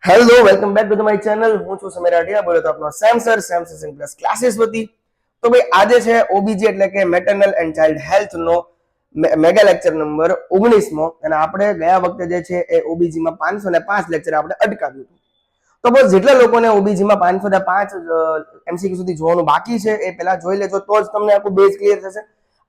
Hello welcome back to my channel. હું છું સમીર રાઠિયા, બોલો તો આપનો સેમ પ્લસ ક્લાસીસ વતી. તો ભાઈ આજે છે ઓબીજી એટલે કે મેટર્નલ એન્ડ ચાઇલ્ડ હેલ્થ નો મેગા લેક્ચર નંબર 19મો, અને આપણે ગયા વખતે જે છે એ ઓબીજી માં 505 લેક્ચર આપણે અટકાવ્યું હતું. તો બસ જેટલા લોકોને ઓબીજી માં 505 એમસીક્યુ સુધી જોવાનું બાકી છે એ પહેલા જોઈ લેજો, તો જ તમને આખું બેઝ ક્લિયર થશે.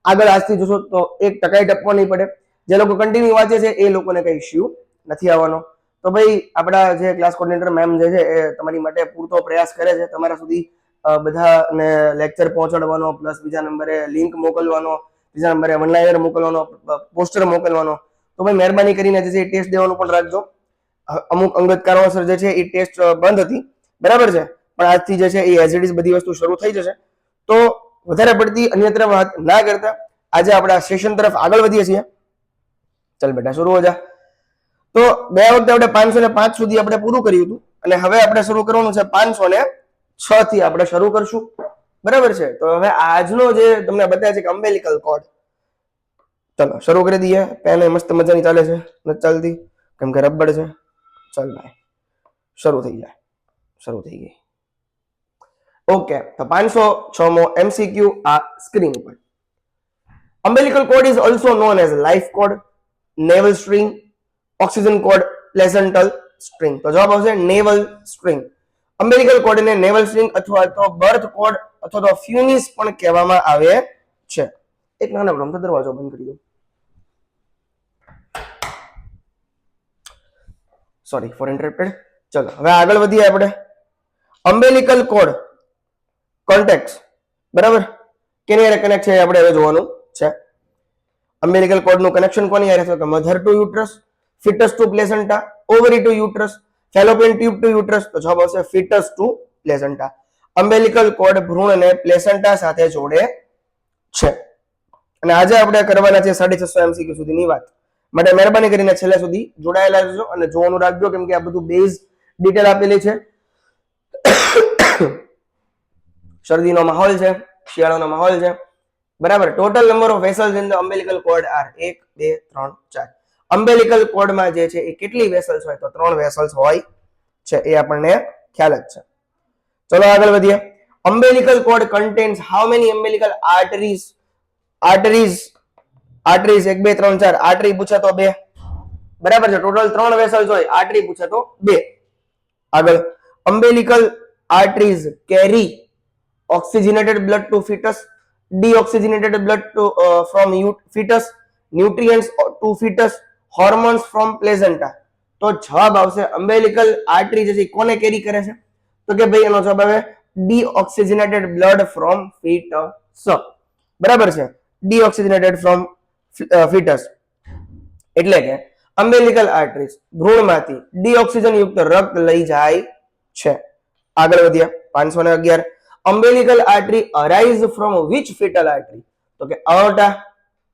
આગળ આજથી જોશો તો 1% ટપવો નહીં પડે. જે લોકો કન્ટિન્યુ વાંચે છે એ લોકોને કઈ ઇશ્યુ નથી આવવાનો. તો ભાઈ આપણા જે ક્લાસ કોર્ડિનેટર મેમ જે છે એ તમારી માટે પૂરતો પ્રયાસ કરે છે તમારા સુધી બધાને લેક્ચર પહોંચાડવાનો, પ્લસ બીજા નંબરે લિંક મોકલવાનો, ત્રીજા નંબરે વનલાઇનર મોકલવાનો, પોસ્ટર મોકલવાનો. તો ભાઈ મહેરબાની કરીને જે છે એ ટેસ્ટ દેવાનું પણ રાખજો. અમુક અંગત કારણોસર જે છે એ ટેસ્ટ બંધ હતી, બરાબર છે, પણ આજથી જે છે એ એઝ ઇટ ઇઝ બધી વસ્તુ શરૂ થઈ જશે. તો વધારે પડતી અન્યત્ર વાત ના કરતા આજે આપણા સેશન તરફ આગળ વધીએ છીએ. ચાલ બેટા શરૂ હો જા. તો બે વખતે આપણે 505 સુધી આપણે પૂરું કર્યું હતું, અને હવે આપણે શરૂ કરવાનું છે 506 થી આપણે શરૂ કરશું, બરાબર છે. તો હવે આજનો જે તમને બતાવે છે કે અમ્બેલિકલ કોર્ડ, ચલો શરૂ કરી દઈએ. પેન મસ્ત મજાની ચાલે છે, નથી ચાલતી કેમ કે રબડ છે. ચાલ ભાઈ શરૂ થઈ જાય, શરૂ થઈ ગઈ. ઓકે, તો 506મો એમસીક્યુ આ સ્ક્રીન પર. Umbilical cord is also known as life cord, navel string, oxygen cord, placental string. તો જવાબ આવશે નેવલ સ્ટ્રિંગ. અમ્બેલિકલ કોર્ડને નેવલ સ્ટ્રિંગ અથવા તો બર્થ કોર્ડ અથવા તો ફ્યુનિસ પણ કહેવામાં આવે છે. એક નાનકડો દરવાજો બંધ કરી દો, સોરી ફોર ઇન્ટરપ્ટેડ. ચલો હવે આગળ વધીએ આપણે. અમ્બેલિકલ કોર્ડ કોન્ટેક્ટ, બરાબર, કેની હારે કનેક્ટ છે આપણે હવે જોવાનું છે. અમ્બેલિકલ કોર્ડ નું કનેક્શન કોની હારે છે? કે mother to uterus, fetus to placenta, ovary to uterus, fallopian tube to uterus. તો જવાબ આવશે fetus to placenta. Umbilical cord ભ્રૂણને પ્લેસેન્ટા સાથે જોડે છે. અને આજે આપણે કરવાના છે 650 એમસીક્યુ સુધીની વાત, માટે મહેરબાની કરીને છેલ્લે સુધી જોડાયેલા રહેજો અને જોવાનું રાખજો, કેમ કે આ બધું બેઝ ડિટેલ આપેલી છે. શરદીનો માહોલ છે, શિયાળાનો માહોલ છે, બરાબર. Total number of vessels in the umbilical cord are 1 2 3 4. Umbilical કોર્ડમાં જે છે એ કેટલી વેસલ્સ હોય? તો 3 વેસલ્સ હોય છે, એ આપણને ખ્યાલ જ છે. ચલો આગળ વધીએ. Umbilical cord contains how many umbilical arteries? Arteries 1 2 3 4. Artery પૂછે તો 2, બરાબર છે. ટોટલ 3 વેસલ્સ હોય, આર્ટરી પૂછે તો 2. આગળ, umbilical arteries carry oxygenated blood to fetus, deoxygenated blood to from fetus, nutrients to fetus, hormones from placenta. તો જવાબ આવશે અમ્બેલિકલ આર્ટરી જે છે કોને કેરી કરે છે? તો કે ભાઈ એનો જવાબ આવે deoxygenated blood from fetus, બરાબર છે. deoxygenated from fetus એટલે કે અમ્બેલિકલ આર્ટરીઝ ભ્રૂણમાંથી ડીઓક્સિજન યુક્ત રક્ત લઈ જાય છે. આગળ વધ્યા 511. Umbilical artery arise from which fetal artery? તો કે અયોટા,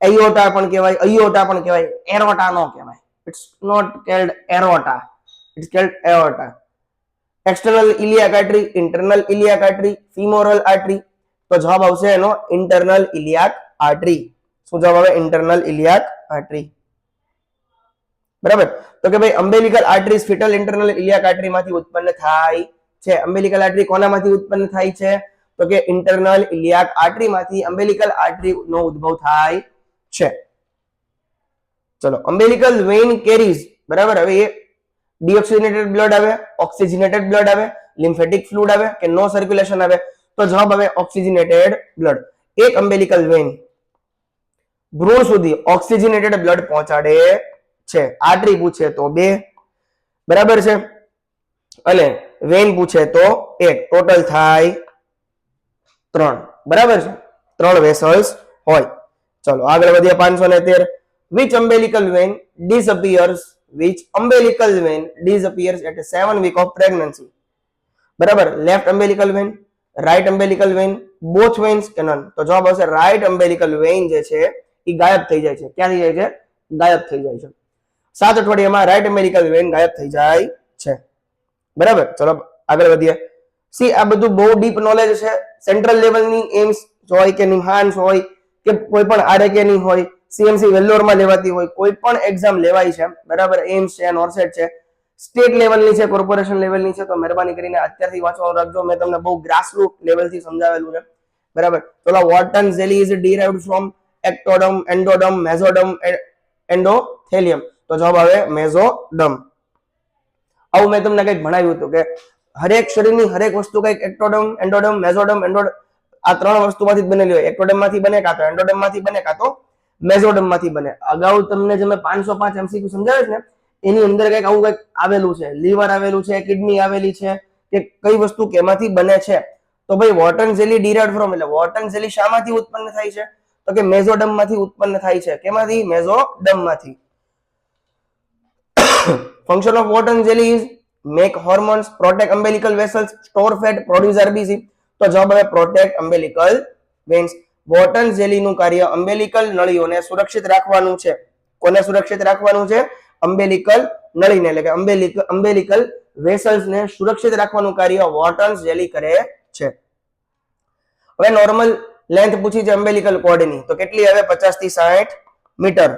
એયોટા પણ કહેવાય, અયોટા પણ કહેવાય, એરોટા નો કહેવાય. It's not called aorta, it's called aorta. External iliac artery, internal iliac artery, femoral artery. તો જવાબ આવશે એનો ઇન્ટરનલ ઇલિયાક આર્ટરી. શું જવાબ આવે? ઇન્ટરનલ ઇલિયાક આર્ટરી, બરાબર. તો કે ભાઈ અમ્બેલિકલ arteries foetal internal iliac artery માંથી ઉત્પન્ન થાય છે. અમ્બેલિકલ આર્ટરી કોનામાંથી ઉત્પન્ન થાય છે? તો કે ઇન્ટરનલ ઇલિયાક આર્ટરી માંથી અમ્બેલિકલ આર્ટરી નો ઉદ્ભવ થાય છે. ચલો, અમ્બેલિકલ વેઇન કેરીઝ, બરાબર. હવે એ ડીઓક્સિજનેટેડ બ્લડ આવે, ઓક્સિજનેટેડ બ્લડ આવે, લિમ્ફેટિક ફ્લુઇડ આવે કે નો સર્ક્યુલેશન આવે? તો જવાબ આવે ઓક્સિજનેટેડ બ્લડ. એક અમ્બેલિકલ વેઇન ભ્રૂણ સુધી ઓક્સિજનેટેડ બ્લડ પહોંચાડે છે. આર્ટરી પૂછે તો 2, બરાબર છે, અને વેઇન પૂછે તો 1. ટોટલ થાય 3, બરાબર છે. 3 વેસલ્સ હોય. ચલો આગળ વધીએ 513. which umbilical vein disappears at 7 week of pregnancy? બરાબર. Left umbilical vein, right umbilical vein, both veins કે નન? તો જવાબ આવશે રાઈટ અમ્બેલિકલ વેઇન જે છે એ ગાયબ થઈ જાય છે. ક્યાં થઈ જાય છે? ગાયબ થઈ જાય છે. 7 અઠવાડિયામાં રાઈટ અમ્બેલિકલ વેઇન ગાયબ થઈ જાય છે, બરાબર. ચલો આગળ વધીએ. સી આ બધું બહુ ડીપ નોલેજ છે. સેન્ટ્રલ લેવલની એમ્સ હોય કે નિહાન્સ હોય કે કોઈ પણ આરકે ની હોય, સીએમસી વેલ્લોરમાં લેવાતી હોય, કોઈ પણ એક્ઝામ લેવાય છે, બરાબર. એમ્સ છે, નોરસેટ છે, સ્ટેટ લેવલની છે, કોર્પોરેશન લેવલની છે, તો મહેરબાની કરીને અત્યારથી વાંચવાનું રાખજો. મેં તમને બહુ ગ્રાસરૂટ લેવલથી સમજાવેલું છે, બરાબર. તો Wharton jelly is derived from એક્ટોડર્મ, એન્ડોડર્મ, મેઝોડર્મ, એન્ડોથેલિયમ. તો જવાબ આવે મેઝોડર્મ. આવું મેં તમને કંઈક ભણાવ્યું હતું કે હરેક શરીરની હરેક વસ્તુ કંઈક એક્ટોડર્મ, એન્ડોડર્મ, મેઝોડર્મ, આ ત્રણ વસ્તુમાંથી જ બનેલી હોય. એક્ટોડર્મ માંથી બને, કાં તો એન્ડોડર્મ માંથી બને, કાં તો મેઝોડર્મ માંથી બને. અગાઉ તમને જે મેં 505 MCQ સમજાવે છે ને, એની અંદર કંઈક આવું કંઈક આવેલું છે. લીવર આવેલું છે, કિડની આવેલી છે, કે કઈ વસ્તુ કેમાંથી બને છે. તો ભાઈ વોર્ટન ઝેલી ડિરાઇવ્ડ ફ્રોમ, એટલે વોર્ટન ઝેલી શામાંથી ઉત્પન્ન થાય છે? તો કે મેઝોડર્મ માંથી ઉત્પન્ન થાય છે. કેમાંથી? મેઝોડર્મ માંથી. Function of Wharton jelly is make hormones, protect umbilical vessels, store fat, produce RBC. તો જવાબ આવે પ્રોટેક્ટ અમ્બેલિકલ વેન્સ. વોર્ટન ઝેલીનું કાર્ય અમ્બેલિકલ નળીઓને સુરક્ષિત રાખવાનું છે. કોને સુરક્ષિત રાખવાનું છે? અમ્બેલિકલ નળીને, એટલે કે અમ્બેલિકલ વેસલ્સને સુરક્ષિત રાખવાનું કાર્ય વોર્ટન ઝેલી કરે છે. હવે નોર્મલ લેન્થ પૂછી છે અમ્બેલિકલ કોર્ડની, તો કેટલી આવે? 50 થી 60 મીટર.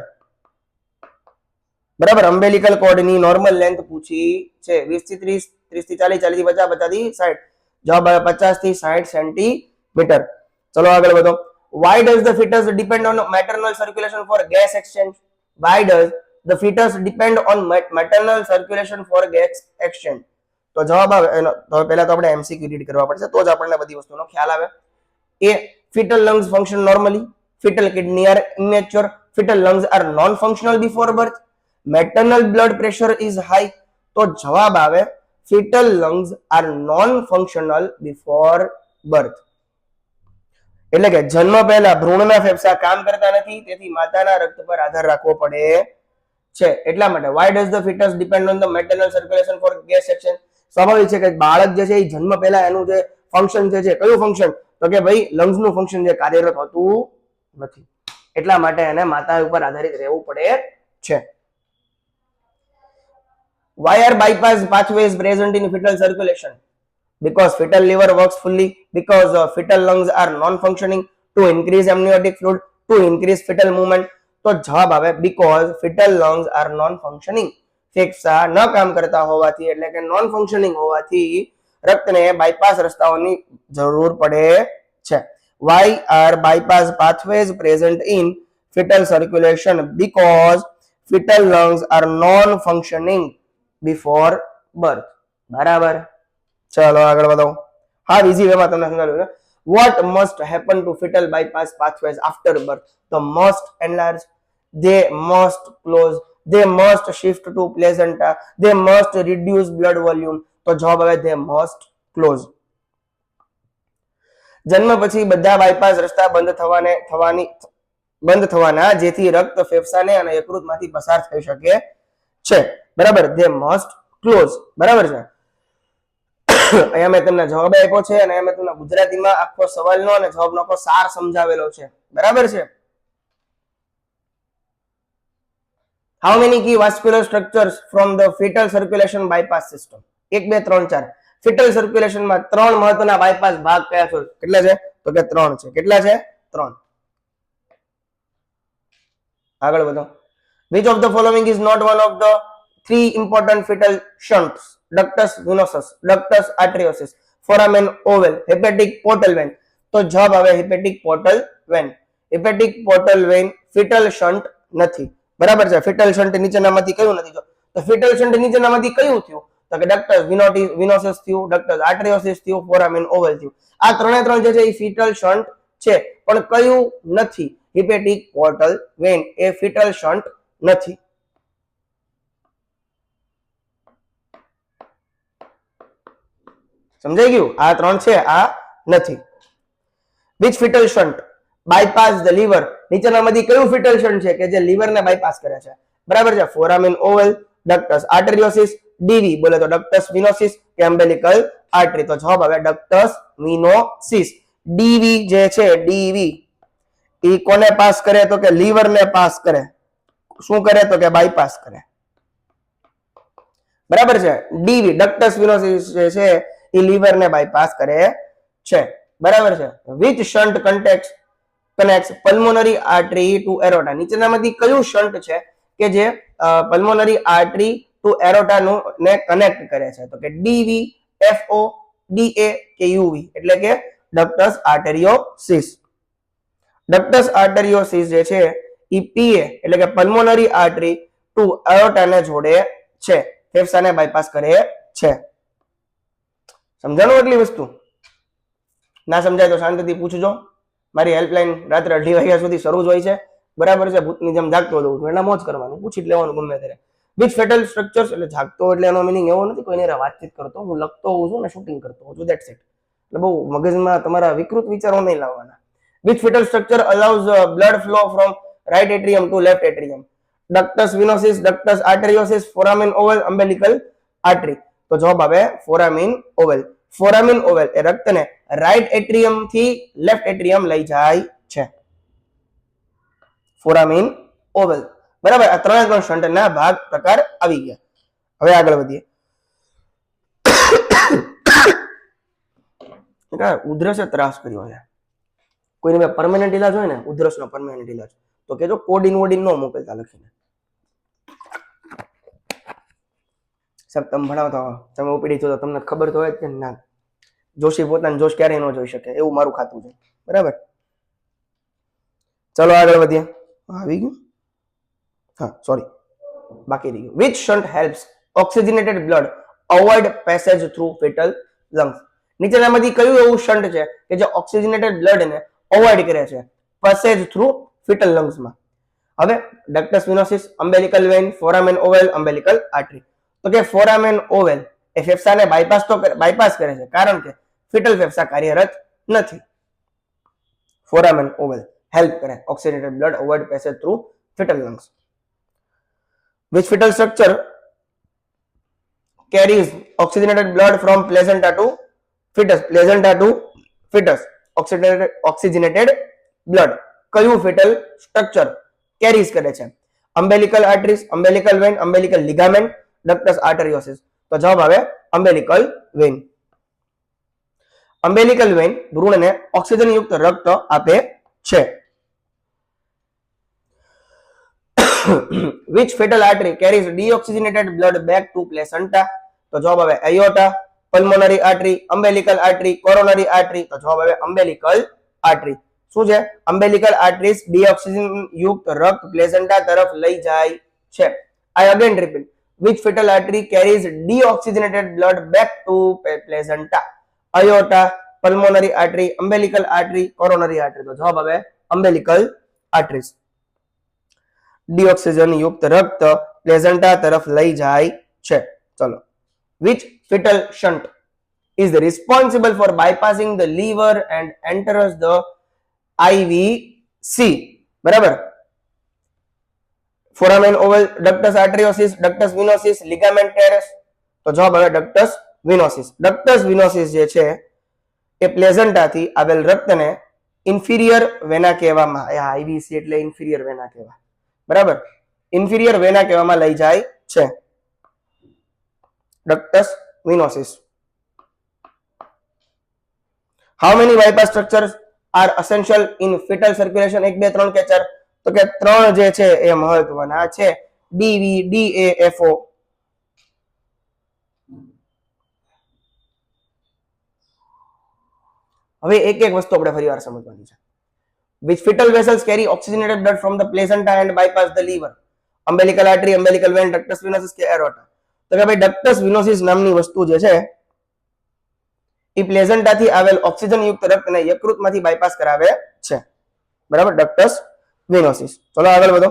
બરાબર. અમ્બેલિકલ કોર્ડની નોર્મલ લેન્થ પૂછી છે 20 થી 30, 30 થી 40, 40 થી 50, 50 થી 60. જવાબ આવે 50 થી 60 સેન્ટીમીટર. ચલો આગળ વધો. Why does the fetus depend on maternal circulation for gas exchange? Why does the fetus depend on maternal circulation for gas exchange? તો જવાબ આવે તો પહેલા તો આપણે એમસીક્યુ રીડ કરવા પડશે, તો જ આપણને બધી વસ્તુનો ખ્યાલ આવે. A. Fetal lungs function normally. Fetal kidney are immature. Fetal lungs are non-functional before birth. Maternal blood pressure is high. તો જવાબ આવે fetal lungs are non-functional before birth. એટલે કે જન્મ પહેલા ભ્રૂણના ફેફસા કામ કરતા નથી, તેથી માતાના રક્ત પર આધાર રાખવો પડે છે. એટલા માટે why does the fetus depend on the maternal circulation for gas exchange? સ્વાભાવિક છે કે બાળક જે છે એ જન્મ પહેલા એનું જે ફંક્શન છે, કયું ફંક્શન? તો કે ભાઈ લંગ્સ નું ફંક્શન જે કાર્યરત હોતું નથી, એટલા માટે એને માતા ઉપર આધારિત રહેવું પડે છે. Why are bypass pathways present in fetal circulation? Because fetal liver works fully, because fetal lungs are non-functioning, to increase amniotic fluid, to increase fetal movement. તો જવાબ આવે because fetal lungs are non-functioning. ફેફસા ન કામ કરતા હોવાથી, એટલે કે નોન ફંક્શનિંગ હોવાથી રક્તને બાયપાસ રસ્તાઓની જરૂર પડે છે. Why are bypass pathways present in fetal circulation? Because fetal lungs are non-functioning before birth. બરાબર. ચલો આગળ વધો. હા ઇઝી વેમાં તમને સમજાવ્યું. What must happen to fetal bypass pathways after birth? The must enlarge, they must close, they must shift to placenta, they must reduce blood volume. તો જવાબ આવે they must close. જન્મ પછી બધા બાયપાસ રસ્તા બંધ થવાના, જેથી રક્ત ફેફસાને અને યકૃતમાંથી પસાર થઈ શકે છે. બરાબર. they must close. બરાબર છે. અહીંયા મેં તમને જવાબ આપ્યો છે, અને અહીંયા મેં તમને ગુજરાતીમાં આખો સવાલનો અને જવાબનો આખો સાર સમજાવેલો છે. બરાબર છે. How many key vascular structures from the fetal circulation bypass system? 1 2 3 4. fetal circulation માં 3 મહત્વના બાયપાસ ભાગ કયા છે? કેટલા છે? તો કે 3 છે. કેટલા છે? 3. આગળ વધો. Which of the following is not one of the 3 important fetal shunts? Ductus venosus, ductus arteriosus, foramen oval, hepatic portal vein. તો જવાબ આવે hepatic portal vein. hepatic portal vein fetal shunt નથી. બરાબર છે. fetal shunt નીચેનામાંથી કયું નથી? તો fetal shunt નીચેનામાંથી કયું થયું? તો કે ductus venosus થયું, ductus arteriosus થયું, foramen oval થયું. આ ત્રણે ત્રણ જે છે એ fetal shunt છે, પણ કયું નથી? hepatic portal vein એ fetal shunt નથી. સમજાઈ ગયું? આ 3 છે, આ નથી. which fetal shunt bypass the liver? નીચેનામાંથી કયું fetal shunt છે કે જે લીવરને બાયપાસ કરે છે? બરાબર છે. foramen oval, ductus arteriosus, DV બોલે તો ductus venosus કે umbilical artery. તો જવાબ આવે ductus venosus. DV જે છે, DV એ કોને પાસ કરે? તો કે લીવરને પાસ કરે. શું કરે? તો કે બાયપાસ કરે. બરાબર છે. DV ductus venosus જે છે એ લીવરને બાયપાસ કરે છે. બરાબર છે. which shunt connects pulmonary artery to aorta? નીચેનામાંથી કયું શન્ટ છે કે જે pulmonary artery ટુ એરોટા નું ને કનેક્ટ કરે છે. તો કે ડીવી, એફઓ, ડીએ કે યુવી એટલે કે ડક્ટસ આર્ટેરિયોસિસ. ડક્ટસ આર્ટેરિયોસિસ જે છે એ પીએ એટલે કે પલ્મોનરી આર્ટરી ટુ એરોટાને જોડે છે, ફેફસાને બાયપાસ કરે છે. સમજાણું એટલી વસ્તુ? ના સમજાય તો શાંતિથી પૂછજો. મારી હેલ્પલાઇન રાત્રે 2:30 વાગ્યા સુધી શરૂ જ હોય છે. બરાબર છે? ભૂતની જેમ જાગતો દઉં છું એટલે મોજ કરવાનું, પૂછી જ લેવાનું ગમે ત્યારે. વિચ ફેટલ સ્ટ્રક્ચર્સ એટલે જાગતો એટલે એનો મિનિંગ એવો નથી કોઈને વાતચીત કરતો, હું લખતો હોઉં છું ને શૂટિંગ કરતો હોઉં છું, ધેટ્સ ઇટ. એટલે બહુ મગજમાં તમારા વિકૃત વિચારો નહીં લાવવાના. Which fetal structure allows blood flow from right atrium to left atrium? Ductus venosus, ductus arteriosus, foramen ovale, umbilical artery. તો જવાબ આવે ફોરામિન ઓવલ. ફોરામિન ઓવલ એ રક્તને રાઇટ એટ્રિયમ થી લેફ્ટ એટ્રિયમ લઈ જાય છે. Foramen ovale. બરાબર, આ ત્રણ શંટના ભાગ પ્રકાર આવી ગયા. હવે આગળ વધીએ. ઉધરસે ત્રાસ કર્યો છે. કોઈને મેં પરમેનન્ટ ઇલાજ હોય ને, ઉધરસનો પરમેનન્ટ ઇલાજ, તો કેજો કોડિન વોડિન ન મોકલતા લખીને. સાહેબ તમે ભણાવતા હો, તમે ઓપીડી છો તો તમને ખબર તો હોય જ કે ના, જોશી પોતાનું જોશ ક્યારેય ન જોઈ શકે, એવું મારું ખાતું છે. બરાબર, ચલો આગળ વધીએ. આવી ગયું? હા, સોરી, બાકી રહી ગયું. Which shunt helps oxygenated blood avoid passage through fetal lungs? નીચેનામાંથી કયું એવું શન્ટ છે કે જે ઓક્સિજનેટેડ બ્લડને અવોઇડ કરે છે પેસેજ થ્રુ ફીટલ લંગ્સમાં? હવે ડક્ટસ વિનોસિસ, અમ્બેલિકલ વેઇન, ફોરામેન ઓવેલ, અમ્બેલિકલ આર્ટરી. તો કે ફોરામેન ઓવેલ એ ફેફસાને બાયપાસ કરે છે, કારણ કે ફીટલ ફેફસા કાર્યરત નથી. ફોરામેન ઓવેલ હેલ્પ કરે oxygenated blood avoid passage through fetal lungs. Which fetal structure carries oxygenated blood from placenta to fetus? Placenta to fetus. Oxygenated blood કયું fetal structure carries કરે છે? umbilical arteries, umbilical vein, umbilical ligament, ductus arteriosus. તો જવાબ આવે umbilical vein. umbilical vein ભ્રૂણને oxygen યુક્ત રક્ત આપે છે. Which fetal artery carries deoxygenated blood back to placenta? તો જવાબ આવે aorta, pulmonary artery, umbilical artery, coronary artery. તો જવાબ આવે umbilical artery. શું છે? umbilical arteries deoxygen યુક્ત રક્ત પ્લેસેન્ટા તરફ લઈ જાય છે. I again repeat, which fetal artery carries deoxygenated blood back to placenta? aorta, pulmonary artery, umbilical artery, coronary artery. તો જવાબ આવે umbilical arteries. ડીઓક્સિજન યુક્ત રક્ત પ્લેઝન્ટા તરફ લઈ જાય છે. ચલો, which fetal shunt is responsible for bypassing the liver and enters the IVC? બરાબર, ફોરામેન ઓવલ, ડક્ટસ આર્ટેરિયોસિસ, ડક્ટસ વિનોસિસ, લિગામેન્ટ ટેરેસ. તો જવાબ આવે ડક્ટસ વિનોસિસ. ડક્ટસ વિનોસિસ જે છે એ પ્લેઝન્ટાથી આવેલ રક્તને ઇન્ફિરિયર વેના કહેવામાં, આઈવીસી એટલે ઇન્ફિરિયર વેના કહેવાય. બરાબર, ઇન્ફિરિયર વેના કહેવામાં લઈ જાય છે. Ductus venosus. How many bypass structures are essential in fetal circulation? 1 2 3 કે 4? તો કે 3 જે છે એ મહત્વના છે. DV, DA, FO. હવે એક એક વસ્તુ આપણે ફરીવાર સમજવાની છે. Which fetal vessels carry oxygenated blood from the placenta and bypass the liver? Umbilical artery, umbilical vein, ductus venosus કે aorta? તો કે ભાઈ ductus venosus નામની વસ્તુ જે છે એ પ્લેઝન્ટાથી આવેલ ઓક્સિજન યુક્ત રક્તને યકૃતમાંથી બાયપાસ કરાવે છે. બરાબર, ductus venosus. ચલો આગળ વધો.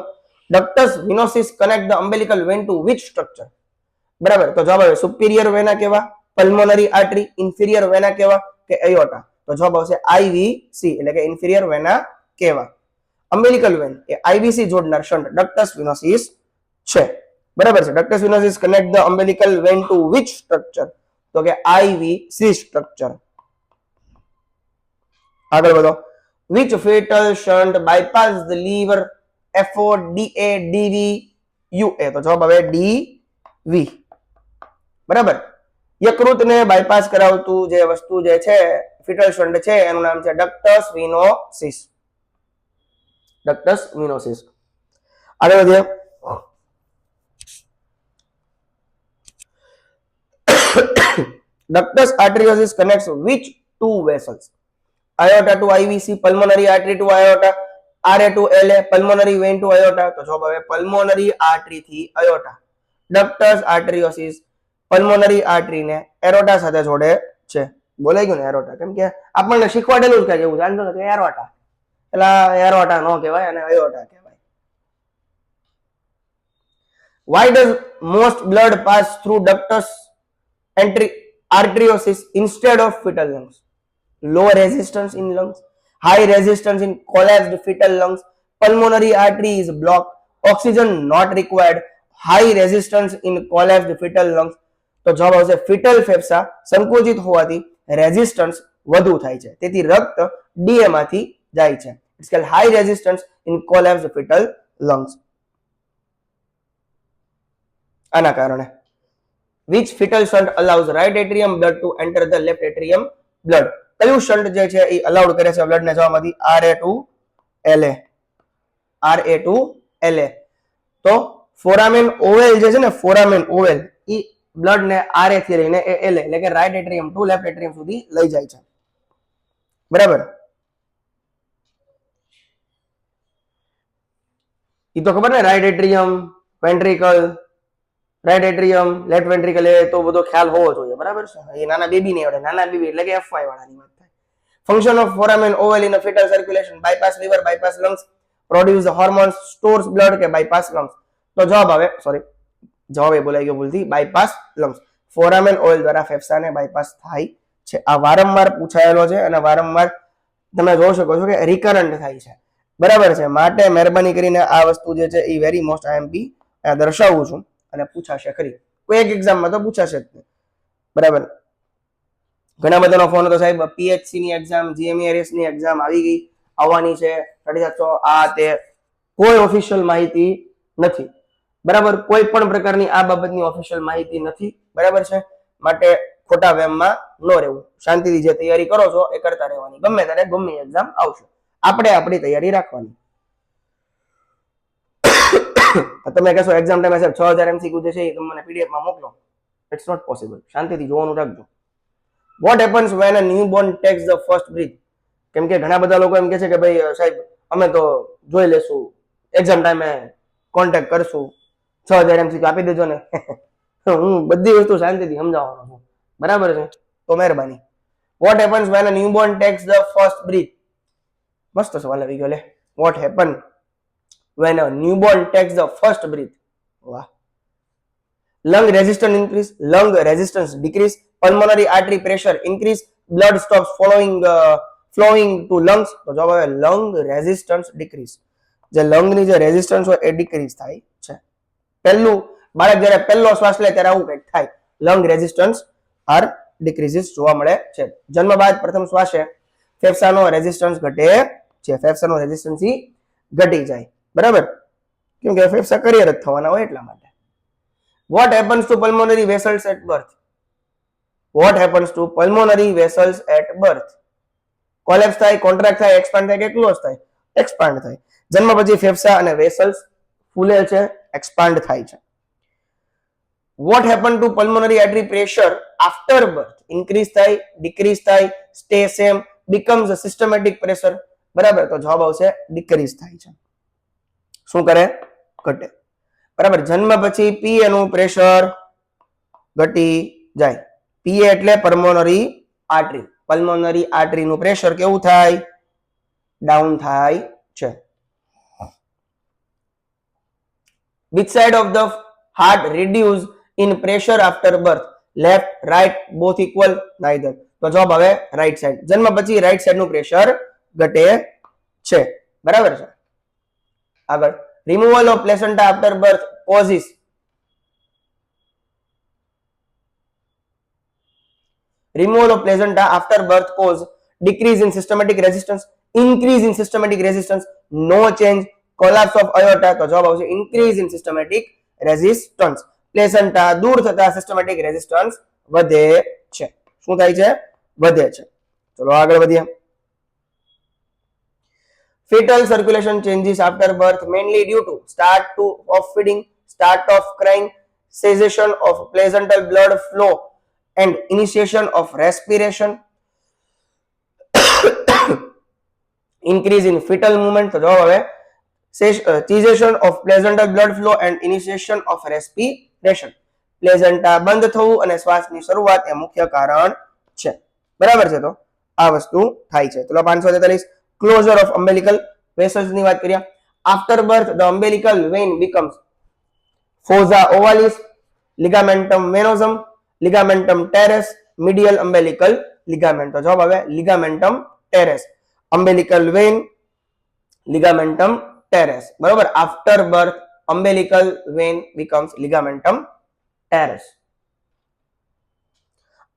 ductus venosus connect the umbilical vein to which structure? બરાબર, તો જવાબ આવે superior vena કેવા, pulmonary artery, inferior vena કેવા કે aorta? તો જવાબ આવશે IVC એટલે કે ઇન્ફિરિયર વેના કેવા. અમ્બિલિકલ વેન એ આઈવીસી જોડનાર શન્ટ ડક્ટસ વિનોસિસ છે. બરાબર છે. Ductus venosus connect the umbilical vein to which structure? તો કે આઈવીસી સ્ટ્રક્ચર. આગળ વધો. Which fetal shunt bypass the liver? FO, DA, DV, UA? તો જવાબ આવે ડીવી. બરાબર, યકૃતને બાયપાસ કરાવતું જે વસ્તુ જે છે ફીટલ શન્ટ છે એનું નામ છે ડક્ટસ વિનોસિસ. ડક્ટસ વિનોસિસ. આગળ વધીએ. Ductus arteriosus connects which two vessels? Aorta to IVC, pulmonary artery to aorta, RA to LA, pulmonary vein to aorta. તો જવાબ આવે pulmonary artery થી aorta. Ductus arteriosus pulmonary artery ને aorta સાથે જોડે છે. બોલાઈ ગયું ને aorta, કેમ કે આપણને શીખવાડેલું જ કે એવું જાણતો કે aorta, એટલે aorta નો કહેવાય અને aorta કહેવાય. Why does most blood pass through ductus arteriosus instead of fetal lungs? Low resistance in lungs, high resistance in collapsed fetal lungs, pulmonary artery is blocked, oxygen not required, high resistance in collapsed fetal lungs. તો જવાબ આવશે fetal ફેફસા સંકોચિત હોવાથી resistance વધુ થાય છે, તેથી રક્ત ડીએ માંથી જાય છે. It's called high resistance in collapsed fetal lungs. આના કારણે which fetal shunt allows right atrium blood to enter the left atrium blood? કયું શન્ટ જે છે એ અલાઉડ કરે છે બ્લડ ને જવામાંથી? RA to LA. RA to LA. તો ફોરામેન ઓવેલ જે છે ને, ફોરામેન ઓવેલ ઈ બ્લડ ને RA થી લઈને LA એટલે કે right atrium to left atrium સુધી લઈ જાય છે. બરાબર? ઈ તો ખબર ને, right atrium, ventricle, right atrium, left ventricle, એ તો બધો ખ્યાલ હોવો જોઈએ. બરાબર છે? એ નાના બેબી ને આવડે, નાના બેબી એટલે કે FY વાળાની વાત થાય. Function of foramen oval in a fetal circulation: bypass liver, bypass lungs, produce hormones, stores blood કે bypass lungs? તો જવાબ આવે, સોરી જવાબ એ બોલાઈ ગયો ભૂલથી, bypass lungs. foramen oval દ્વારા ફેફસાને bypass થાય છે. આ વારંવાર પૂછાયેલો છે અને વારંવાર તમે જોઈ શકો છો કે રિકરન્ટ થાય છે. બરાબર છે? માટે મહેરબાની કરીને આ વસ્તુ જે છે એ વેરી મોસ્ટ IMP દર્શાવું છું અને પૂછાશે ખરી, કોઈ એક એક્ઝામમાં તો પૂછાશે જ. બરાબર? ઘણા બધાનો ફોન હતો, સાહેબ PHC ની એક્ઝામ, GMERS ની એક્ઝામ આવી ગઈ, આવવાની છે 3700, આ તે કોઈ ઓફિશિયલ માહિતી નથી. બરાબર? કોઈ પણ પ્રકારની આ બાબતની ઓફિશિયલ માહિતી નથી. બરાબર છે? માટે ખોટા વેમમાં ન રહેવું, શાંતિથી જે તૈયારી કરો છો એ કરતા રહેવાની. ગમે ત્યારે ગમે એક્ઝામ આવશે, આપણે આપણી તૈયારી રાખવાની. તમે કહેશો એક્ઝામ ટાઈમે સાહેબ 6000 MCQ જે છે એ તમને PDF માં મોકલો, ઇટ્સ નોટ પોસિબલ. શાંતિથી જોવાનું રાખજો. What happens when a newborn takes the first breath? કેમ કે ઘણા બધા લોકો એમ કહે છે કે ભાઈ સાહેબ અમે તો જોઈ લેશું, એક્ઝામ ટાઈમે કોન્ટેક્ટ કરશું, 6000 MCQ આપી દેજો ને. હું બધી વસ્તુ શાંતિથી સમજાવવાનો છું. બરાબર છે? તો મહેરબાની. What happens when a newborn takes the first breath? મસ્ત સવાલ આવી ગયો લે. What happens when a newborn takes the first breath? વાહ. Lung resistance increase, lung resistance decrease, pulmonary artery pressure increase, blood stops flowing to lungs. તો જવાબ આવે lung resistance decrease. જે lung ની જે રેઝિસ્ટન્સ હોય એ ડિક્રીઝ થાય છે. પહેલું બાળક જ્યારે પહેલો શ્વાસ લે ત્યારે આવું કંઈક થાય, lung resistance આર ડિક્રીઝિસ જોવા મળે છે. જન્મ બાદ પ્રથમ શ્વાસે ફેફસાનો રેઝિસ્ટન્સ ઘટે છે, ફેફસાનો રેઝિસ્ટન્સ ઘટી જાય. બરાબર? કેમ કે ફેફસા કરિયર જ થવાના હોય એટલા માટે. What happens to pulmonary vessels at birth? What happens to pulmonary vessels at birth? Collapse થાય, કોન્ટ્રાક્ટ થાય, એક્સપાન્ડ થાય કે ક્લોઝ થાય? એક્સપાન્ડ થાય. જન્મ પછી ફેફસા અને વેસલ્સ ફૂલે છે, એક્સપાન્ડ થાય છે. What happened to pulmonary artery pressure after birth? Increase થાય, ડિક્રીઝ થાય, stay same, becomes a systematic pressure? બરાબર? તો જવાબ આવશે ડિક્રીઝ થાય છે. શું કરે? ઘટે. બરાબર? જન્મ પછી પીએ નું પ્રેશર ઘટી જાય. પીએ એટલે પલ્મોનરી આર્ટરી. પલ્મોનરી આર્ટરી નું પ્રેશર કેવું થાય? ડાઉન થાય છે. Which side of the heart reduce in pressure after birth? Left, right, both equal, neither. તો જવાબ આવે રાઈટ સાઈડ. જન્મ પછી રાઈટ સાઈડ નું પ્રેશર ઘટે છે. બરાબર છે? આગળ, removal of placenta after birth causes decrease in systematic resistance, increase in systematic resistance, no change, collapse of aorta. તો જવાબ આવશે increase in systematic resistance. Placenta દૂર થતા સિસ્ટમેટિક રેઝિસ્ટન્સ વધે છે. શું થાય છે? વધે છે. ચલો આગળ વધીએ. Fetal circulation changes after birth mainly due to start of feeding, start of crying, cessation of placental blood flow, and initiation of respiration, increase in fetal movement, તો જવાબ આવે cessation of placental blood flow and initiation of respiration. પ્લેઝન્ટા બંધ થવું અને શ્વાસની શરૂઆત એ મુખ્ય કારણ છે. બરાબર છે, તો આ વસ્તુ થાય છે. ચલો 543 ક્લોઝર ઓફ અમ્બેલિકલ વેસલ્સ ની વાત કરીએ. After birth the umbilical vein becomes fossa ovalis, ligamentum venosum, ligamentum teres, medial umbilical ligament. તો જવાબ આવે ligamentum teres. umbilical vein, ligamentum teres. બરોબર. After birth umbilical vein becomes ligamentum teres.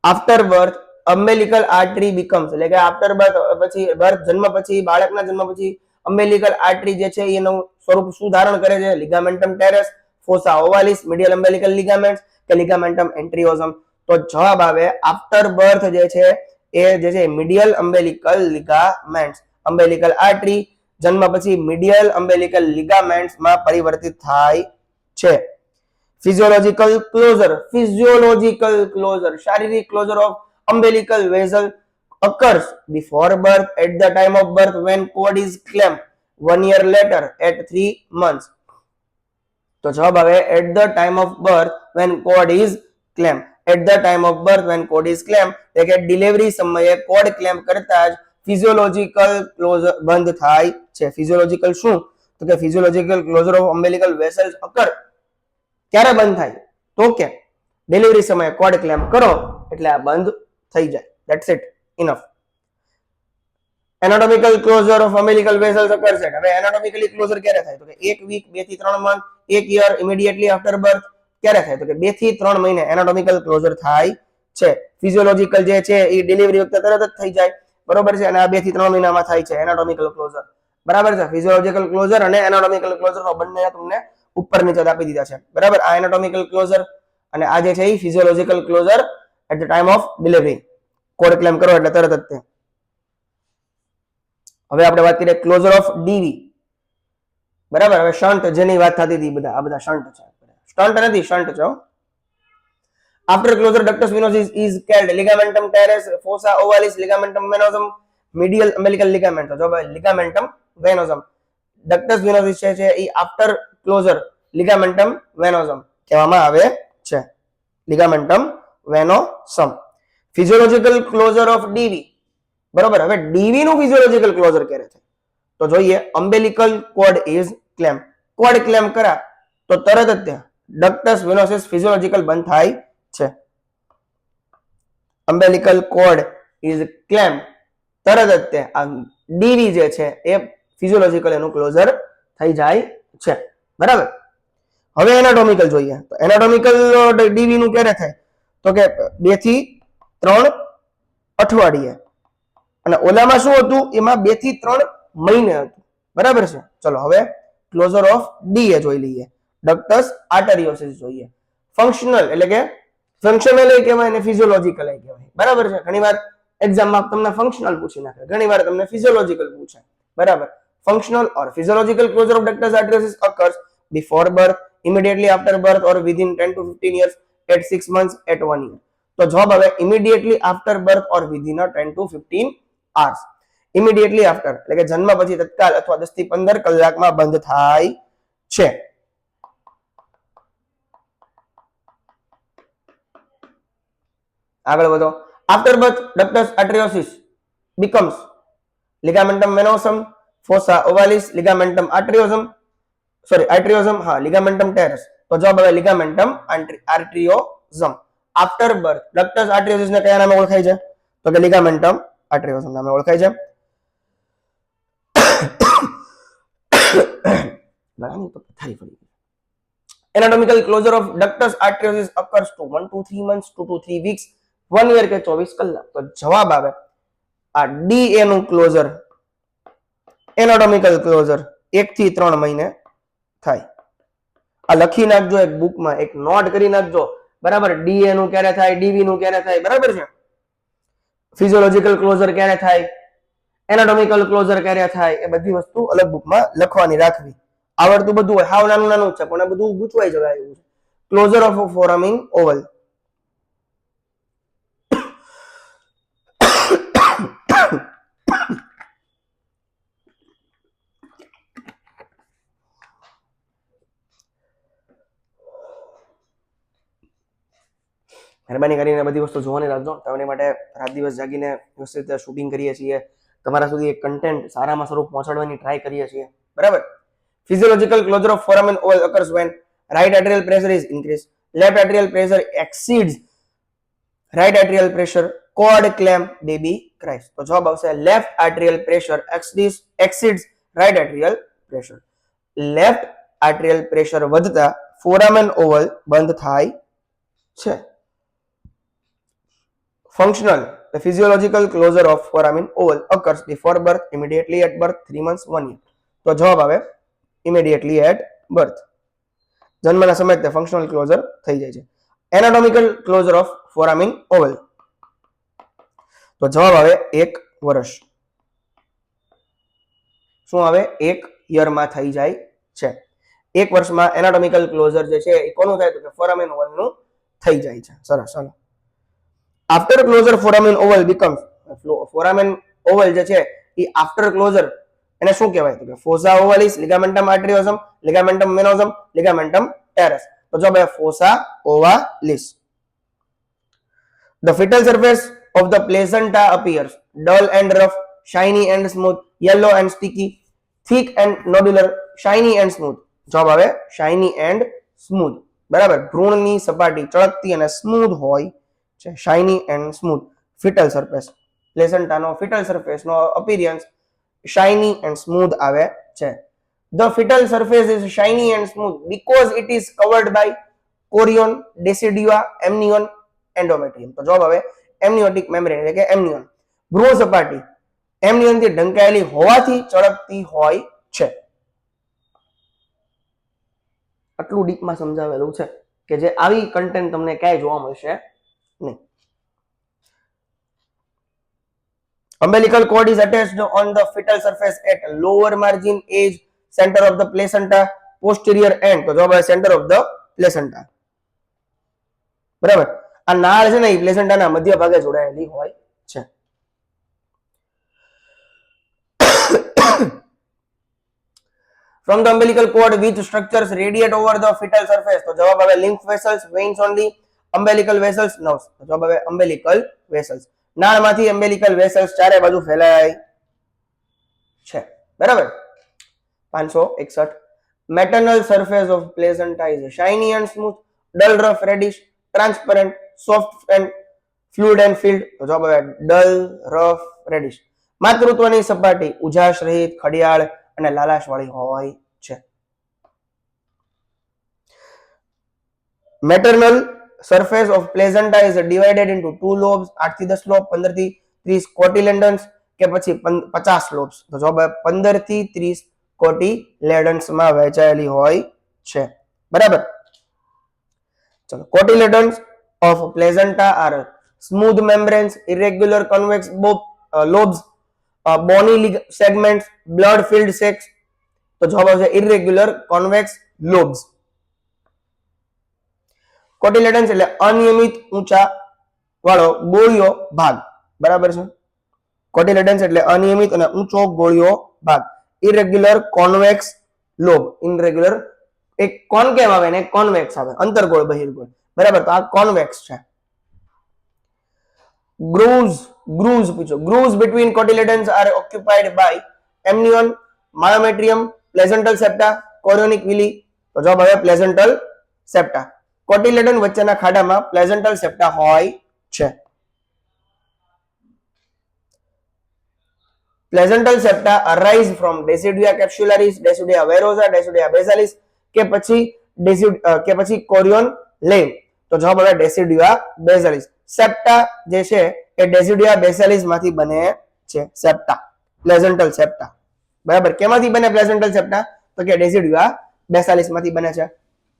After birth umbilical artery becomes, એટલે કે after birth પછી જન્મ પછી બાળકના જન્મ પછી umbilical artery જે છે એનું સ્વરૂપ શું ધારણ કરે છે? ligamentum teres, fossa ovalis, medial umbilical ligaments કે ligamentum anteriosum. તો જવાબ આવે આફ્ટર બર્થ જે છે એ જે છે medial umbilical ligaments, umbilical artery જન્મ પછી medial umbilical ligaments માં પરિવર્તિત થાય છે. physiological closure, શારીરિક closure of umbilical vessel occurs before birth, at the time of birth, when cord is clamped, 1 year later, at 3 months. તો જવાબ આવે at the time of birth when cord is clamped. at the time of birth when cord is clamped એટલે કે delivery સમયે code clamp કરતા જ physiological closure બંધ થાય છે. ફિઝિયોલોજિકલ શું? તો કે physiological closure of umbilical vessels occur ક્યારે બંધ થાય? તો કે ડિલિવરી સમયે કોડ ક્લેમ્પ કરો એટલે આ બંધ થઈ જાય. That's it, enough. Anatomical closure of umbilical vessels occurs at, હવે એનાટોમિકલી ક્લોઝર ક્યારે થાય? તો કે 1 વીક, 2 થી 3 month, 1 year, immediately after birth. ક્યારે થાય? તો કે 2 થી 3 મહિને એનાટોમિકલ ક્લોઝર થાય છે. ફિઝિયોલોજિકલ જે છે એ ડિલિવરી વખતે તરત જ થઈ જાય, બરોબર છે, અને આ 2 થી 3 મહિનામાં થાય છે એનાટોમિકલ ક્લોઝર. બરાબર છે. ફિઝિયોલોજિકલ ક્લોઝર અને એનાટોમિકલ ક્લોઝર નો બંને તમને ઉપર નીચે આપી દીધા છે. બરાબર. આ એનાટોમિકલ ક્લોઝર અને આ જે છે એ physiological closure at the time of delivery. Cord clamp કરો એટલે તરત જ તે. હવે આપણે વાત કરીએ ક્લોઝર ઓફ ડીવી. બરાબર. હવે શન્ટ જેની વાત થતી હતી, આ બધા શન્ટ છે. સ્ટન્ટ નથી, શન્ટ છે. After closure ductus venosus is called ligamentum teres, fossa ovalis, ligamentum venosum, medial umbilical ligament. તો જો ભાઈ ligamentum venosum. ડક્ટસ વેનોસિસ છે એ આફ્ટર ક્લોઝર ligamentum venosum કહેવામાં આવે છે. ligamentum venosum. Physiological closure of ડીવી. બરોબર. હવે ડીવી નું ફિઝિયોલોજિકલ ક્લોઝર ક્યારે થાય? તો જોઈએ umbilical cord is clamped. Code clamp કરા તો તરત જ ત્યાં ડક્ટસ વેનોસિસ ફિઝિયોલોજિકલ બંધ થાય છે. umbilical cord is clamped, તરત જ તે આ ડીવી જે છે એ ફિઝિયોલોજિકલ એનું ક્લોઝર થઈ જાય છે. બરાબર. હવે એનાટોમિકલ જોઈએ. તો એનાટોમિકલ ડીવી નું ક્યારે થાય? તો કે 2 થી 3 અઠવાડિયે. અને ઓલામાં શું હતું? એમાં 2 થી 3 મહિને હતું. બરાબર છે. ચલો હવે ક્લોઝર ઓફ ડી એ જોઈ લઈએ. ડક્ટસ આર્ટેરિયોસિસ જોઈએ. ફંક્શનલ એટલે કે ફંક્શનલ એ કહેવાય ને ફિઝિયોલોજિકલ એ કહેવાય. બરાબર છે. ઘણીવાર એક્ઝામમાં તમને ફંક્શનલ પૂછી નાખે, ઘણીવાર તમને ફિઝિયોલોજિકલ પૂછે. બરાબર. Functional or physiological closure of ductus arteriosus occurs before birth, immediately after birth or within 10 to 15 years, at 6 months, at 1 year. તો જવાબ આવે immediately after birth or within 10 to 15 hours. immediately after એટલે કે જન્મ પછી તત્કાલ અથવા 10 થી 15 કલાકમાં બંધ થાય છે. આગળ વધો. After birth ductus arteriosus becomes ligamentum venosum, fossa ovalis, ligamentum arteriosum, ligamentum teres. તો જવાબ આવે ligamentum arteriosum. After birth ductus આર્ટેરિયોસિસ ને કયા નામે ઓળખાય છે? તો કે ligamentum arteriosum નામે ઓળખાય છે. Anatomical closure of ductus arteriosus occurs to 1 to 3 months, 2 to 3 weeks, 1 year કે 24 કલાક. તો જવાબ આવે આ ડીએ નું ક્લોઝર એનાટોમિકલ ક્લોઝર 1 થી 3 મહિને થાય. આ લખી નાખજો એક બુકમાં, એક નોટ કરી નાખજો. બરાબર. ડીએ નું ક્યારે થાય, ડીવી નું ક્યારે થાય. બરાબર છે. ફિઝિયોલોજિકલ ક્લોઝર ક્યારે થાય, એનાટોમિકલ ક્લોઝર ક્યારે થાય, એ બધી વસ્તુ અલગ બુકમાં લખવાની રાખવી. આવડતું બધું હોય, હાવ નાનું નાનું છે પણ બધું ગૂંચવાઈ જવાય એવું છે. Closure of foramen ovale. મહેરબાની કરીને બધી વસ્તુ જોવાની રાખજો. તમને માટે રાત દિવસ જાગીને વ્યવસ્થિત રીતે શૂટિંગ કરીએ છીએ, તમારા સુધી એક કન્ટેન્ટ સારામાં સારું પહોંચાડવાની ટ્રાય કરીએ છીએ, બરાબર. Physiological closure of foramen oval occurs when right atrial pressure is increased, left atrial pressure exceeds right atrial pressure, cord clamp, baby cries. તો જવાબ આવશે left atrial pressure exceeds right atrial pressure. Left arterial pressure વધતા foramen oval બંધ થાય છે. Functional, the physiological closure of foramen oval occurs before birth, immediately at birth, 3 months, 1 year. તો જવાબ આવે immediately at birth. જન્મના સમયે તે ફંક્શનલ ક્લોઝર થઈ જાય છે. Anatomical closure of foramen oval, તો જવાબ આવે 1 વર્ષ. શું આવે? 1 યરમાં થઈ જાય છે. 1 વર્ષમાં એનાટોમિકલ ક્લોઝર જે છે એ કોનું થાય? તો કે foramen oval નું થઈ જાય છે. સરસ. ચાલો, after closure foramen oval becomes, foramen oval જે છે એ આફ્ટર ક્લોઝર એને શું કહેવાય? તો કે fossa ovalis, ligamentum arteriosum, ligamentum venosum, ligamentum teres. તો જવાબ આવે fossa ovalis. The fetal surface of the placenta appears dull and rough, shiny and smooth, yellow and sticky, thick and nodular, shiny and smooth. જવાબ આવે shiny and smooth, બરાબર. ભ્રૂણની સપાટી ચળકતી અને smooth હોય છે, shiny and smooth. fetal surface, પ્લેસેન્ટાનો fetal surface no appearance shiny and smooth આવે છે. The fetal surface is shiny and smooth because it is covered by chorion, decidua, amnion, endometrium. તો જવાબ આવે amniotic membrane એટલે કે amnion. ભ્રૂણ સપાટી amnion થી ઢંકાયેલી હોવાથી ચળકતી હોય છે. આટલું ડીપમાં સમજાવેલું છે કે જે આવી કન્ટેન્ટ તમને ક્યાંય જોવા મળશે નહીં. Umbilical cord is attached on the fetal surface at lower margin, edge, center of the placenta, posterior end. તો જવાબ આવે center of the placenta, બરાબર. આ નાળ છે ને એ પ્લેસેન્ટાના મધ્ય ભાગે જોડાયેલી હોય છે. From the umbilical cord, which structures radiate over the fetal surface? તો જવાબ આવે lymph vessels, veins only, umbilical vessels, nerves. તો જવાબ આવે umbilical vessels. નાળમાંથી umbilical vessels ચારે બાજુ ફેલાય છે, બરાબર. 561. Maternal surface of placenta is shiny and smooth, dull, rough, reddish, transparent, soft and fluid and filled. તો જવાબ આવે dull, rough, reddish. માતૃત્વની સપાટી ઉજાશ રહિત, ખડિયાળ અને લાલાશ વાળી હોય છે. Maternal surface of placenta is divided into 2 lobes, 8 થી 10 લોબ, 15 થી 30 કોટિલેડન્સ કે પછી 50 લોબ્સ. તો જવાબ આવે 15 થી 30 કોટિલેડન્સ માં વહેંચાયેલી હોય છે, બરાબર. ચલો, કોટિલેડન્સ of placenta are smooth membranes, irregular convex lobes, bony segments, blood filled sacs. તો જવાબ આવશે irregular convex lobes. કોટિલેડન્સ એટલે અનિયમિત ઊંચા વાળો ગોળીયો ભાગ, બરાબર છે. કોટિલેડન્સ એટલે અનિયમિત અને ઊંચો ગોળીયો ભાગ. ઇરેગ્યુલર કોન્વેક્સ લોબ, ઇરેગ્યુલર એક કોન્કેવ આવે ને એક કોન્વેક્સ આવે, અંતર્ગોળ બહિર્ગોળ, બરાબર. તો આ કોન્વેક્સ છે. grooves પૂછો. grooves between cotyledons are occupied by amnion, myometrium, placental septa, chorionic villi. તો જવાબ આવે placental septa. કોટિલેડન વચ્ચેના ખાડામાં પ્લેઝન્ટલ સેપ્ટા હોય છે. પ્લેઝન્ટલ સેપ્ટા અરાઇઝ ફ્રોમ ડેસિડુઆ કેપ્સ્યુલારિસ, ડેસિડુઆ વેરોસા, ડેસિડુઆ બેસાલિસ કે પછી કોરિયોન લેમ. તો જવાબ આવે ડેસિડુઆ બેસાલિસ. સેપ્ટા જે છે એ ડેસિડુઆ બેસાલિસ માંથી બને છે. સેપ્ટા, પ્લેઝન્ટલ સેપ્ટા, બરાબર. કેમાંથી બને પ્લેઝન્ટલ સેપ્ટા? તો કે ડેસિડુઆ બેસાલિસ માંથી બને છે.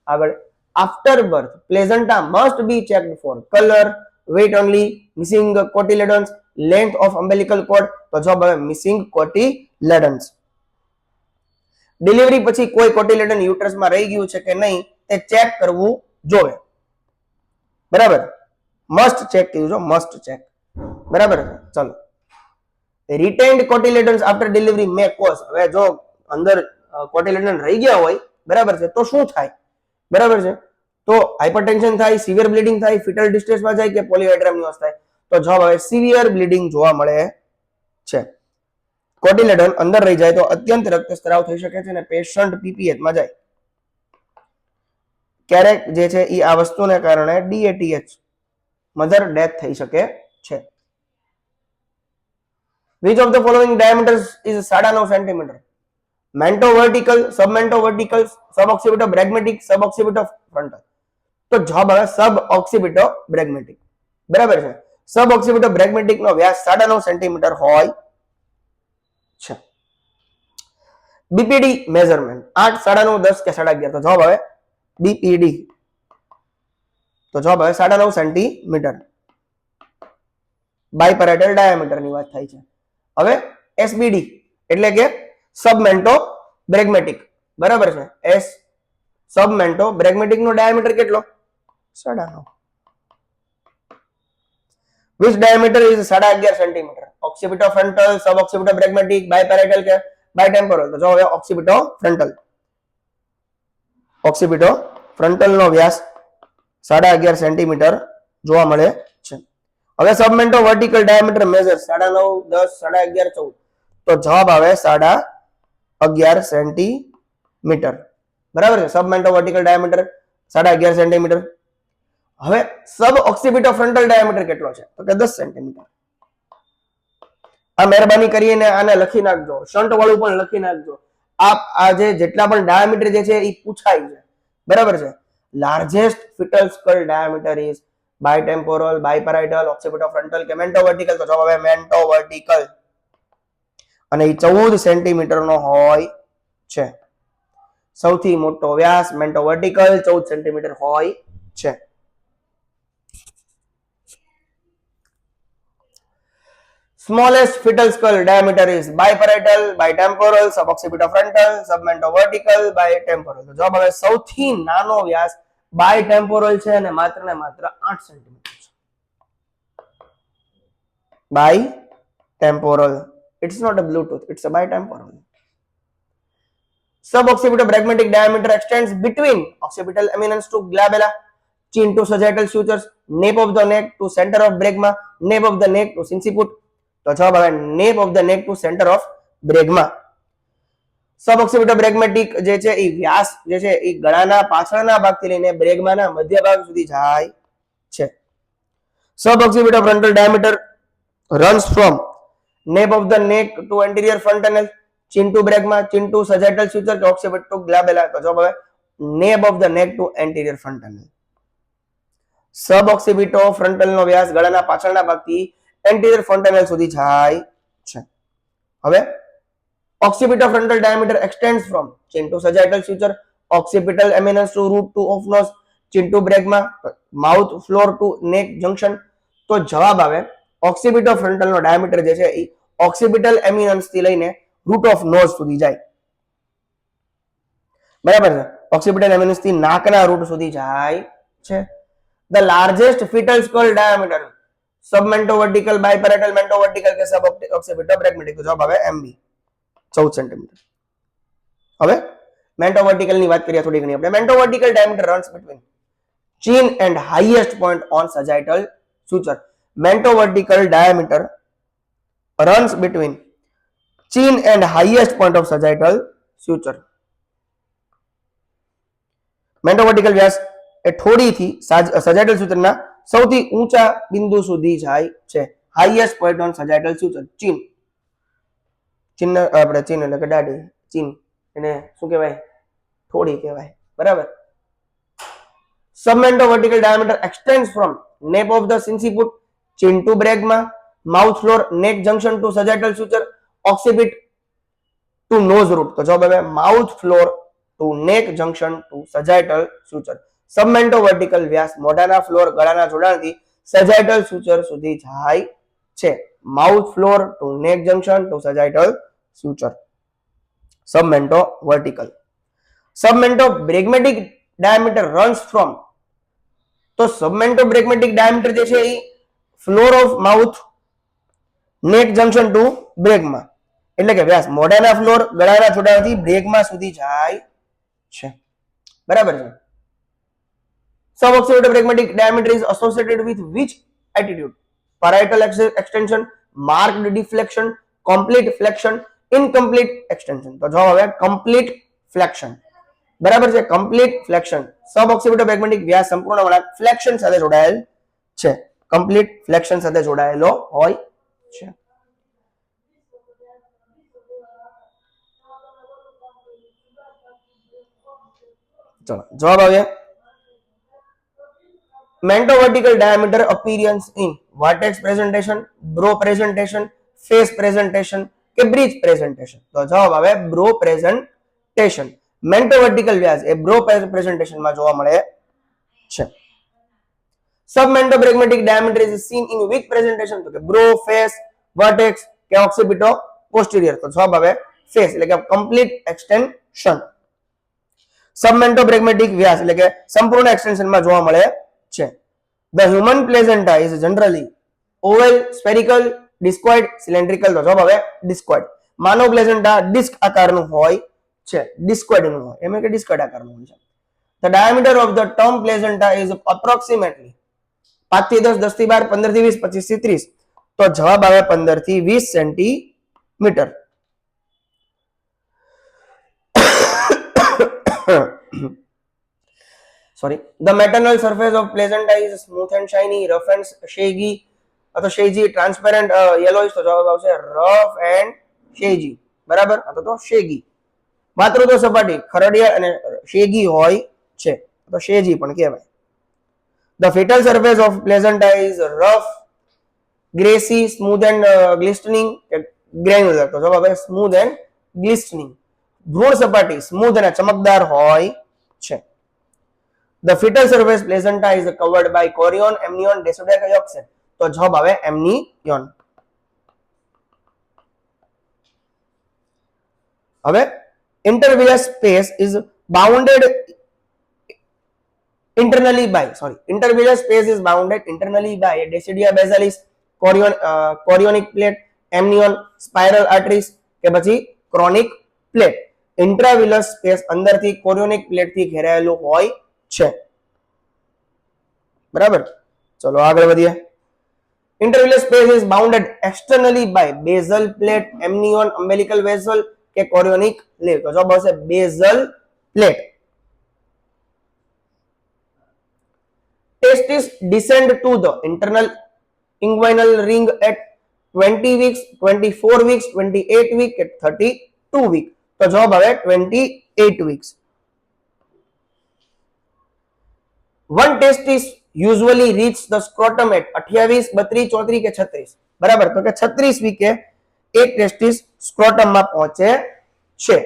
આગળ, after birth placenta must be checked for color, weight only, missing cotyledons, length of umbilical cord. તો જવાબ આવે missing cotyledons. ડિલિવરી પછી કોઈ કોટિલેડન યુટ્રસમાં રહી ગયું છે કે નહીં તે ચેક કરવું જોઈએ, બરાબર. મસ્ટ ચેક કીધું છો, મસ્ટ ચેક, બરાબર. ચલો, retained cotyledons after delivery may cause, હવે જો અંદર કોટિલેડન રહી ગયા હોય, બરાબર છે, તો શું થાય, બરાબર છે, તો હાઇપરટેન્શન થાય, સિવિયર બ્લીડિંગ થાય, ફિટલ ડિસ્ટ્રેસમાં જાય કે પોલીહાઇડ્રામિયોસ થાય, તો જવાબ આવે સિવિયર બ્લીડિંગ જોવા મળે છે. કોટિલેડન અંદર રહી જાય તો અત્યંત રક્તસ્રાવ થઈ શકે છે અને પેશન્ટ પીપીએચ માં જાય. ક્યારેક જે છે એ આ વસ્તુને કારણે ડીએટીએચ મધર ડેથ થઈ શકે છે. Which of the following diameters is 9.5 cm? Manto-vertical, submanto-vertical, suboccipito-brachmatic, suboccipito-frontal. તો જવાબ આવે suboccipito-brachmatic. બરાબર છે. suboccipito-brachmatic નો વ્યાસ 9.5 સેન્ટીમીટર હોય છે. બીપીડી મેઝરમેન્ટ 8, 9.5, 10 કે 11.5, તો જવાબ આવે બીપીડી. તો જવાબ આવે 9.5 સેન્ટીમીટર. બાયપેરાઇટલ ડાયામીટર ની વાત થાય છે. હવે એસબીડી એટલે કે સબમેન્ટો બ્રેગ્મેટિક, બરાબર છે. સબમેન્ટો બ્રેગ્મેટિક નો ડાયામીટર કેટલો? 9.5. which diameter is 11.5 cm? occipitofrontal, suboccipitobregmatic, biparietal કે bitemporal? તો જવાબ occipitofrontal. occipitofrontal નો વ્યાસ 11.5 સેન્ટીમીટર જોવા મળે છે. હવે સબમેન્ટો વર્ટિકલ ડાયામીટર મેજર 9.5, 10, 11.5, 14, તો જવાબ આવે 11.5 સેન્ટીમીટર, બરાબર છે. સબમેન્ટો વર્ટિકલ ડાયામીટર 11.5 સેન્ટીમીટર. હવે સબ ઓક્સિપિટોફ્રન્ટલ ડાયામીટર કેટલો છે? તો કે 10 સેન્ટીમીટર. આ મહેરબાની કરીને આને લખી નાખજો, શન્ટ વાળું પણ લખી નાખજો. આ જે જેટલા પણ ડાયામીટર જે છે એ પૂછાય છે, બરાબર છે. Largest foetal skull diameter is bitemporal, biparietal, occipitofrontal કે mentovertical? તો જવાબ આવે mentovertical. અને એ 14 સેન્ટીમીટર નો હોય છે. સૌથી મોટો વ્યાસ mentovertical 14 સેન્ટીમીટર હોય છે. Smallest fetal skull diameter is biparietal, bitemporal, suboccipitofrontal, submentovertical, bitemporal. તો જવાબ આવે સૌથી નાનો વ્યાસ bitemporal છે અને માત્ર ને માત્ર 8 સેન્ટીમીટર છે. Bitemporal. It's not a Bluetooth, it's a bitemporal. Suboccipitobregmatic diameter extends between occipital eminence to glabella, chin to sagittal sutures, nape of the neck to center of bregma, nape of the neck to sinciput. તો જવાબ આવે nape of the neck to center of bregma. સબઓક્સિપિટોબ્રેગ્મેટિક જે છે એ વ્યાસ જે છે એ ગળાના પાછળના ભાગથી લઈને બ્રેગમાના મધ્ય ભાગ સુધી જાય છે. સબઓક્સિપિટોફ્રન્ટલ diameter runs from nape of the neck to anterior fontanelle, chin to bregma, chin to sagittal suture કે occipit to glabella? તો જવાબ આવે nape of the neck to anterior fontanelle. સબઓક્સિપિટોફ્રન્ટલ નો વ્યાસ ગળાના પાછળના ભાગથી anterior fontanelle સુધી જાય છે. હવે occipitofrontal diameter extends from chin to sagittal suture, occipital eminence to root to of nose, chin to bregma, mouth floor to neck junction. તો જવાબ આવે occipitofrontal નો diameter જે છે એ occipital eminence થી લઈને root of nose સુધી જાય, બરાબર છે. occipital eminence થી નાકના રૂટ સુધી જાય છે. The largest fetal skull diameter submentovertical, biparietal, mentovertical કે suboccipitobregmatic? તો જવાબ આવે MB 14 સેન્ટીમીટર. હવે mentovertical ની વાત કરીએ થોડી ઘણી આપણે. mentovertical diameter runs between chin and highest point on sagittal suture. mentovertical diameter runs between chin and highest point of sagittal suture. mentovertical Vyas A ઠોડીથી sagittal suture ના સૌથી ઊંચા બિંદુ સુધી જાય છે. highest point on sagittal suture, chin. ચીન આપણે ચીન એટલે કે દાઢી, ચીન એને શું કહેવાય? થોડી કહેવાય, બરાબર. submentovertical diameter extends from nape of the sinciput, chin to bregma, mouth floor, neck junction to sagittal suture, occipit to nose root. તો જવાબ આવે mouth floor to neck junction to sagittal suture. submentovertical વ્યાસ મોઢાના floor ગળાના જોડાણથી sagittal suture સુધી જાય છે. mouth floor to neck junction to sagittal suture. submentovertical. submentobregmatic diameter runs from, તો submentobregmatic diameter જે છે એ floor of mouth, નેક જંકશન ટુ બ્રેકમાં, એટલે કે વ્યાસ મોઢાના ફ્લોર ગળાના છોડાથી બ્રેકમાં સુધી જાય છે. બરાબર છે. Suboccipiter pragmatic diameter is associated with which attitude? Parietal extension, marked deflection, complete flexion, incomplete extension. તો જવાબ આવે complete flexion. બરાબર છે, complete flexion. Suboccipiter pragmatic વ્યાસ સંપૂર્ણ વળાંક flexion સાથે જોડાયેલ છે, complete flexion સાથે જોડાયેલો હોય છે. ચલો જવાબ આવે mentovertical diameter appearance in vertex presentation, bro presentation, face presentation કે bridge presentation. તો જવાબ આવે bro presentation. mentovertical વ્યાસ એ bro presentation માં જોવા મળે છે. submentopragmatic diameter is seen in which presentation? તો કે bro, face, vertex કે occipito posterior. તો જવાબ આવે face એટલે કે complete extension. submentopragmatic વ્યાસ એટલે કે સંપૂર્ણ એક્સટેન્શન માં જોવા મળે છે. The human placenta is generally oval, spherical, discoid, cylindrical. તો જવાબ આવે discoid. માનવ પ્લેસેન્ટા ડિસ્ક આકારનું હોય છે, discoid નું હોય, એમ કે discoid આકારનું હોય છે. The diameter of the term placenta is approximately 5 થી 10, 10 થી 12, 15 થી 20, 25 થી 30. તો જવાબ આવે 15 થી 20 centimetre. Sorry. The maternal surface of placenta is smooth and shiny, rough and shaggy, અથવા shaggy, transparent, yellowish. તો જવાબ આવશે rough and shaggy. બરાબર, અથવા તો shaggy. માતૃત્વ સપાટી ખરડિયા અને shaggy હોય છે, તો shaggy પણ કહેવાય. The fetal surface of placenta is rough, grassy, smooth and glistening, granular. તો જવાબ આવે smooth and glistening. ભ્રૂણ સપાટી સ્મૂથ અને ચમકદાર હોય છે. The fetal surface placenta is covered by chorion, amnion, descendant or yolk sac. તો જવાબ આવે amnion. હવે intervillous space is bounded internally by decidia basalis, chorionic plate, amnion, spiral arteries કે પછી chronic plate. Intravillous space અંદરથી chorionic plate થી ઘેરાયેલું હોય છે. બરાબર, ચલો આગળ વધીએ. Intervillous space is bounded externally by basal plate, amnion, umbilical vessel કે chorionic plate. તો જવાબ આવશે basal plate. Testis descend to the internal inguinal ring at 20 weeks, 24 weeks, 28 weeks at 32 weeks. તો જવાબ આવે 28 weeks. One testis usually reach the scrotum at 28, 32, 34 કે 36. બરાબર, તો કે 36 વીકે એક ટેસ્ટિસ સ્ક્રોટમ માં પહોંચે છે.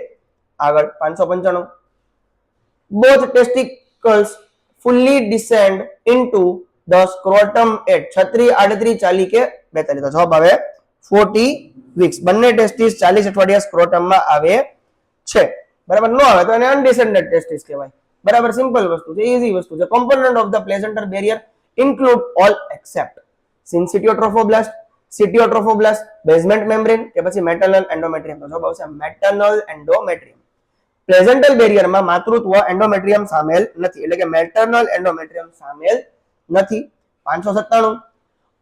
આગળ 595. Both testicles fully descend into the scrotum at 36, 38, 40 કે 42. તો જવાબ આવે 40 weeks. બંને ટેસ્ટિસ 40 અઠવાડિયા સ્ક્રોટમ માં આવે છે. બરાબર, નો આવે તો એને અનડિસેન્ડેડ ટેસ્ટિસ કહેવાય. બરાબર, સિમ્પલ વસ્તુ છે, ઈઝી વસ્તુ છે. Component of the placental barrier include all except syncytiotrophoblast, cytotrophoblast, basement membrane કે પછી મેટર્નલ એન્ડોમેટ્રિયમ. તો જવાબ આવશે મેટર્નલ એન્ડોમેટ્રિયમ. પ્લેસેન્ટલ બેરિયરમાં માતૃત્વ એન્ડોમેટ્રિયમ સામેલ નથી, એટલે કે મેટર્નલ એન્ડોમેટ્રિયમ સામેલ નથી. 597.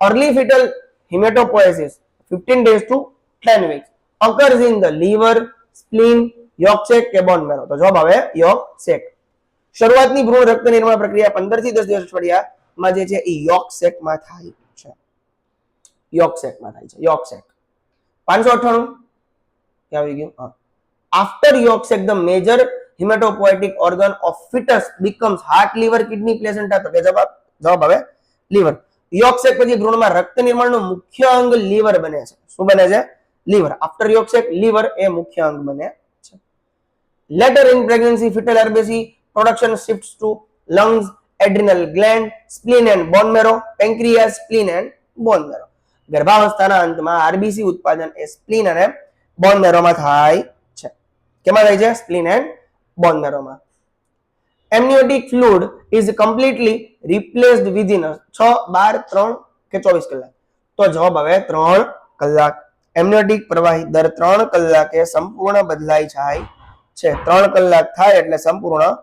Early fetal hematopoiesis 15 days to 10 weeks occurs in the liver, spleen, yolk sac કે બોન મેરો. તો જવાબ આવે yolk sac. શરૂઆતની ભ્રૂણ રક્ત નિર્માણ પ્રક્રિયા 15 થી 10 દિવસ અઠવાડિયામાં જે છે એ યોક સેકમાં થાય છે. યોક સેકમાં થાય છે, યોક સેક. 598 ક્યાં આવી ગયું? હા. After yolk sac the major hematopoietic organ of fetus becomes heart, liver, kidney, placenta. તો કે જવાબ આવે liver. યોક સેક પછી ભ્રૂણમાં રક્ત નિર્માણનું મુખ્ય અંગ liver બને છે. શું બને છે? liver. After yolk sac liver એ મુખ્ય અંગ બને છે. Later in pregnancy fetal RBC production shifts to lungs, adrenal gland, spleen and bone marrow, pancreas, spleen and bone marrow. ગર્ભાવસ્થાના અંતમાં આરબીસી ઉત્પાદન એ સ્પ્લીન અને બોન મેરોમાં થાય છે. કેમાં થાય છે? સ્પ્લીન એન્ડ બોન મેરોમાં. Amniotic fluid is completely replaced within 6, 12, 3 કે 24 કલાક. તો જવાબ આવે 3 કલાક. એમ્નિયોટિક પ્રવાહી દર 3 કલાકે સંપૂર્ણ બદલાઈ જાય છે. 3 કલાક થાય એટલે સંપૂર્ણ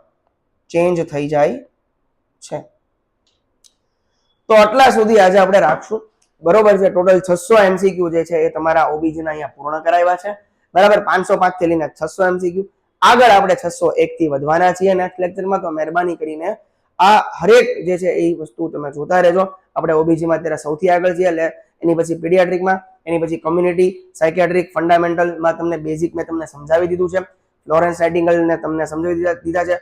ચેન્જ થઈ જાય છે. તો આટલા સુધી આજે આપણે રાખશું. બરોબર છે. ટોટલ 600 એમસીક્યુ જે છે એ તમારા ઓબીજી ના અહીંયા પૂર્ણ કરાવ્યા છે. બરાબર, 505 થી લઈને 600 એમસીક્યુ. આગળ આપણે 601 થી વધવાના છીએ નેક્સ્ટ લેક્ચરમાં. તો મહેરબાની કરીને આ હરેક જે છે એ વસ્તુ તમે જોતા રહેજો. આપણે ઓબીજી માં અત્યારે સૌથી આગળ છીએ, એટલે એની પછી પીડિયાટ્રિકમાં, એની પછી કોમ્યુનિટી, સાયકિયાટ્રિક, ફંડામેન્ટલમાં તમને બેઝિક મેં તમને સમજાવી દીધું છે. લોરેન્સ નાઇટિંગેલ ને તમને સમજાવી દીધા છે.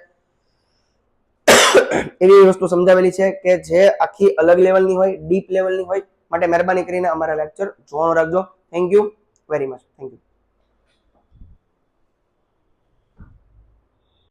એવી વસ્તુ સમજાવેલી છે કે જે આખી અલગ લેવલની હોય, ડીપ લેવલની હોય. માટે મહેરબાની કરીને અમારા લેક્ચર જોવાનું રાખજો. Thank you very much. Thank you.